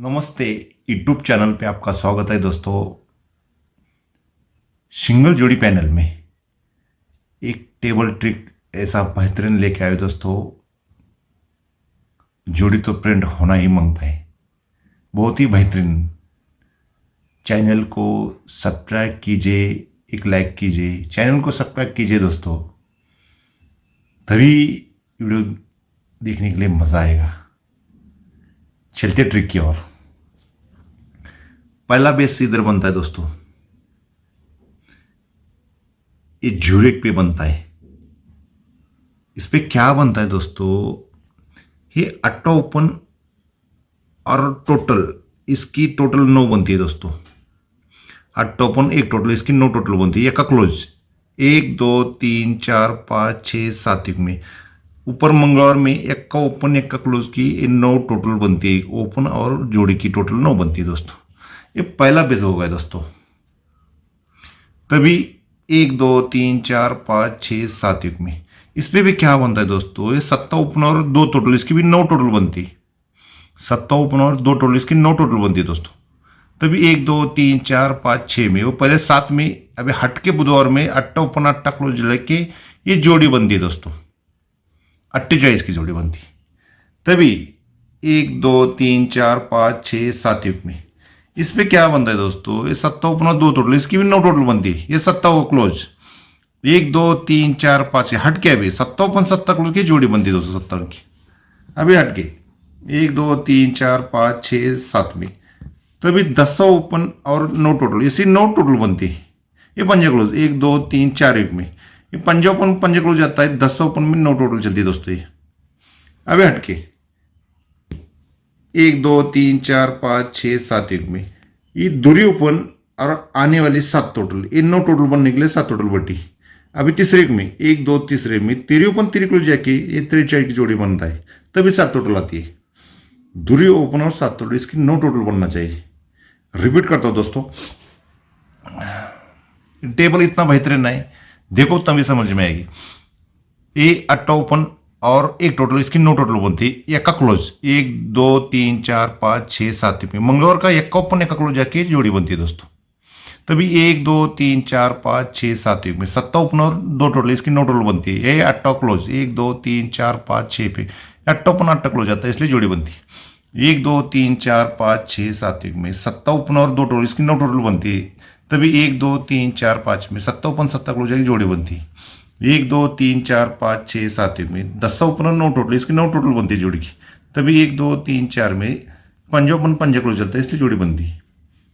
नमस्ते। YouTube channel पे आपका स्वागत है दोस्तों। सिंगल जोड़ी पैनल में एक टेबल ट्रिक ऐसा बेहतरीन लेके आए दोस्तों। जोड़ी तो प्रिंट होना ही मांगता है, बहुत ही बेहतरीन। चैनल को सब्सक्राइब कीजिए, एक लाइक कीजिए, चैनल को सब्सक्राइब कीजिए दोस्तों, तभी वीडियो देखने के लिए मजा आएगा। चलते ट्रिक की ओर। पहला बेस इधर बनता है दोस्तों, ये झुरेक पे बनता है। इस पे क्या बनता है दोस्तों, ये अट्टा ओपन और टोटल, इसकी टोटल 9 बनती है दोस्तों। अट्टा ओपन एक टोटल, इसकी 9 टोटल बनती है। एक का क्लोज 1 2 3 4 5 6 7 में ऊपर मंगलवार में एक का ओपन एक का क्लोज की 9 टोटल बनती है। ओपन और जोड़ी की टोटल 9 बनती है दोस्तों। ये पहला बेस हो गया दोस्तों। तभी 1 2 3 4 5 6 7 में इस पे भी क्या बनता है दोस्तों, ये सत्ता ओपन और 2 टोटल, इसकी भी 9 टोटल बनती है। सत्ता ओपन और 2 टोटल, इसकी 9 टोटल बनती है दोस्तों। तभी 1 2 3 4 5 6 में वो पहले 7 में अभी हट के बुधवार में अट्टा ओपन अट्टा क्लोज लेके ये जोड़ी बनती है दोस्तों। 48 की जोड़ी बनती है। तभी 1 2 3 4 5 6 7 में इस पे क्या बनता है दोस्तों, ये सत्ता ओपन और 2 टोटल, इसकी भी 9 टोटल बनती है। ये सत्ता वो क्लोज 1 2 3 4 5 हट के अभी सत्ता ओपन सत्ता क्लोज की जोड़ी बनती है दोस्तों। 70 की अभी हट के 1 2 3 4 5 6 7 में तभी 10 ओपन और 9 टोटल, इसी 9 टोटल बनती है। ये पंजा क्लोज 1 2 3 4 1 में ये पंजा ओपन पंजा क्लोज जाता है। 10 ओपन में 9 टोटल चलती है दोस्तों। ये अभी हट के 1 2 3 4 5 6 7 1 में ये दूरी ओपन और आने वाली 7 टोटल, ये 9 टोटल बनने के लिए 7 टोटल बटी। अभी तीसरे में 1 2 तीसरे में तेरी ओपन तेरी क्लोज जाके ये 3 की जोड़ी बनता है, तभी 7 टोटल आती है। दूरी ओपन और 7 टोटल, इसकी 9 टोटल बनना चाहिए। रिपीट करता हूं दोस्तों, टेबल इतना बेहतरीन है, देखो तभी समझ में आएगी। ये अट्टा ओपन और एक टोटल, इसकी 9 टोटल बनती है। एक का क्लोज 1 2 3 4 5 6 7 में मंगलवार का एक का ओपन एक का क्लोज जाके जोड़ी बनती है दोस्तों। तभी 1 2 3 4 5 6 7 में सत्ता ओपन और 2 टोटल, इसकी 9 टोटल बनती है। ये अट्टा क्लोज 1 2 3 4 5 6 पे अट्टा ओपन अट्टा क्लोज जाता है, इसलिए जोड़ी बनती है। 1 2 3 4 5 6 7 में सत्ता ओपन और 2 टोटल, इसकी 9 टोटल बनती है। तभी 1 2 3 4 5 में सत्ता ओपन सत्ता क्लोज जाके जोड़ी बनती है। 1 2 3 4 5 6 7 में 10 ओपन और 9 टोटल, इसकी 9 टोटल बनती है जोड़ी की। तभी 1 2 3 4 में पंजा ओपन पंजा क्लोज चलता है, इसलिए जोड़ी बनती है।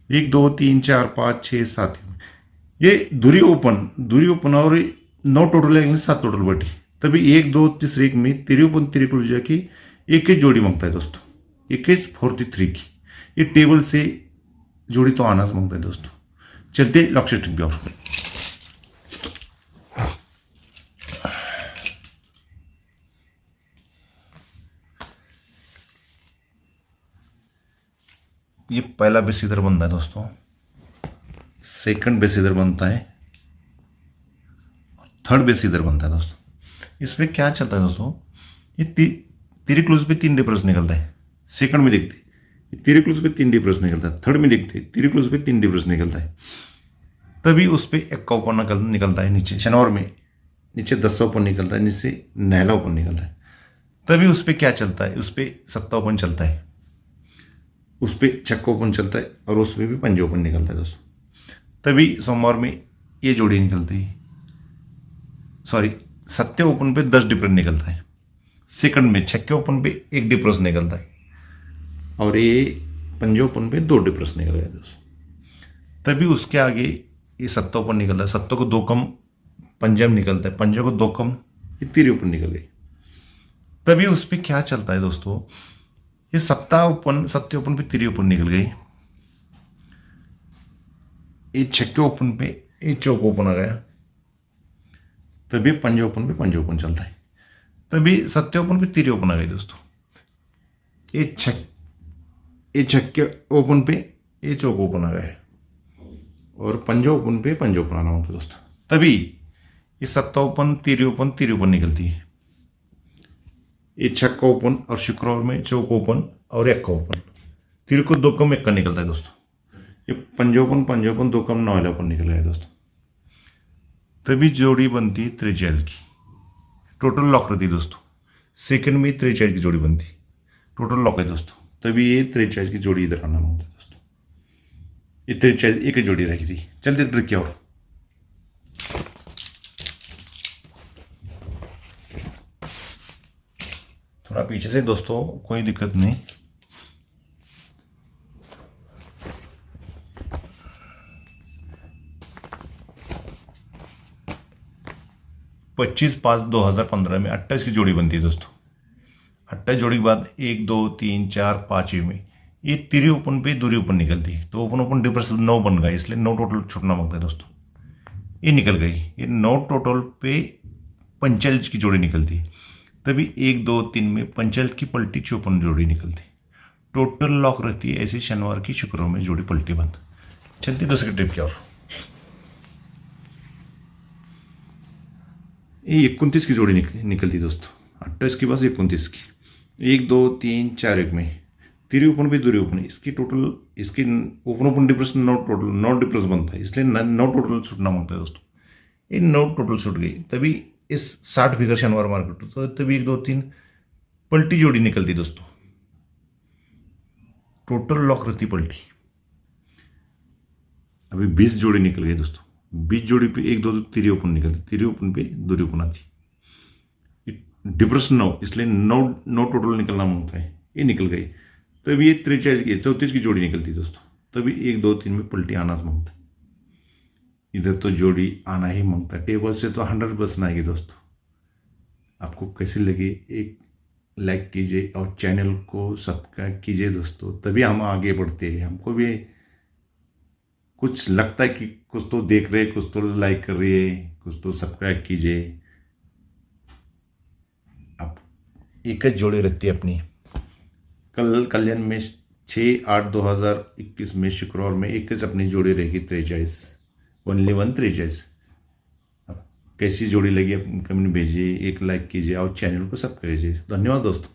1 2 3 4 5 6 7 में ये दूरी ओपन और 9 टोटल है, 7 टोटल बटी। तभी 1 2 तीसरे एक में तेरी ओपन तेरी क्लोज जाके एक जोड़ी मांगता है दोस्तों। 21 43 की ये टेबल से जोड़ी तो आना मांगता है दोस्तों। चलते लक्ष्य ट्रिक और ये पहला बेस इधर बनता है दोस्तों, सेकंड बेस इधर बनता है, थर्ड बेस इधर बनता है दोस्तों। इसमें क्या चलता है दोस्तों, ये तेरे क्लोज पे 3 डिफरेंस निकलता है। सेकंड में देखते तेरे क्लोज पे 3 डिफरेंस निकलता है। थर्ड में देखते तेरे क्लोज पे 3 डिफरेंस निकलता है। तभी उस पर एक का ओपन निकलता है नीचे शनिवार में, नीचे 10 ओपन निकलता है, नीचे नहला ओपन निकलता है। तभी उस पर क्या चलता है, उस पर सत्ता ओपन चलता है, उस पर छक्का ओपन चलता है और उसमें भी पंजा ओपन निकलता है दोस्तों। तभी सोमवार में ये जोड़ी निकलती है, सॉरी सत्य ओपन पे 10 डिफरेंस निकलता है। सेकंड में छक्के ओपन पे 1 डिफरेंस निकलता है और ये पंजा ओपन पे 2 डिफरेंस निकल गया दोस्तों। तभी उसके आगे ये सत्ता ओपन निकलता है, सत्ता को 2 कम पंजा में निकलता है, पंजा को 2 कम ये तीरी ओपन निकल गई। तभी उस पर क्या चलता है दोस्तों, ये सत्य ओपन पे तीरी ओपन निकल गई। ये छक्के ओपन पे ये चौक ओपन आ गया। तभी पंजा ओपन पे पंजा ओपन चलता है। तभी सत्य ओपन पे तीरी ओपन आ गई दोस्तों। ये छक्के ओपन पे ये चौक ओपन आ गया और पंजा ओपन पे पंजा ओपन आना होता है दोस्तों। तभी ये सत्ता ओपन तीरी ओपन निकलती है। ये छक्का ओपन और शुक्रवार में चौक ओपन और एक का ओपन, तीर को 2 कम 1 का निकलता है दोस्तों। ये पंजोपन पंजोपन 2 कम 9 वालापन निकल गया दोस्तों। तभी जोड़ी बनती है 43 की। टोटल लॉक रहती है दोस्तों। सेकंड में 43 की जोड़ी बनती, टोटल लॉक है दोस्तों। तभी ये 43 की जोड़ी इधर आना मांगता है दोस्तों। ये 43 एक ही जोड़ी रखी थी। चलते ट्रिक क्या और थोड़ा पीछे से दोस्तों, कोई दिक्कत नहीं। पच्चीस 5/2015 में 28 की जोड़ी बनती है दोस्तों। 28 जोड़ी के बाद 1 2 3 4 5 में ये तिरी ओपन पे दूरी ओपन निकलती है, तो ओपन ओपन डिफरेंस 9 बन गया, इसलिए 9 टोटल छूटना मांगता है दोस्तों। ये निकल गई, ये 9 टोटल पे 45 की जोड़ी निकलती है। तभी 1 2 3 में 45 की पलटी 54 जोड़ी निकलती। टोटल लॉक रहती है ऐसी शनिवार की शुक्रवार में जोड़ी पलटी बंद। चलती दूसरी ट्रिप की और ये 29 की जोड़ी निकलती दोस्तों। 28 के पास 29 की 1 2 3 4 1 में तिरी ओपन पे दूरी ओपन, इसकी टोटल इसकी open open difference 9 total 9 difference बनता है, इसलिए 9 टोटल छूटना मांगता है दोस्तों। ये 9 टोटल छूट गई। तभी इस 60 फिगर शनिवार मार्केट, तो तभी 1 2 3 पलटी जोड़ी निकलती दोस्तों। टोटल लॉक रहती पलटी। अभी 20 जोड़ी निकल गई दोस्तों। 20 जोड़ी पे 1 2 तिरी ओपन निकलती, तिरी ओपन पे दूरी ओपन आती। डिफरेंस 9, इसलिए 9 टोटल निकलना मांगता है। ये निकल गई। तभी ये 43 की 34 की जोड़ी निकलती दोस्तों। तभी 1 2 3 में पलटी आना मांगता है। इधर तो जोड़ी आना ही मांगता है। टेबल से तो 100% आएगी दोस्तों। आपको कैसी लगी एक लाइक कीजिए और चैनल को सब्सक्राइब कीजिए दोस्तों, तभी हम आगे बढ़ते हैं। हमको भी कुछ लगता है कि कुछ तो देख रहे, कुछ तो लाइक कर रही है, कुछ तो सब्सक्राइब कीजिए। अब एक ही जोड़ी रहती है अपनी। कल कल्याण में 6/8/2021 में शुक्रवार में एक अपनी जोड़ी रहेगी 43, ओनली 1 43। अब कैसी जोड़ी लगी कमेंट भेजिए, एक लाइक कीजिए और चैनल को सब्सक्राइब कीजिए। धन्यवाद दोस्तों।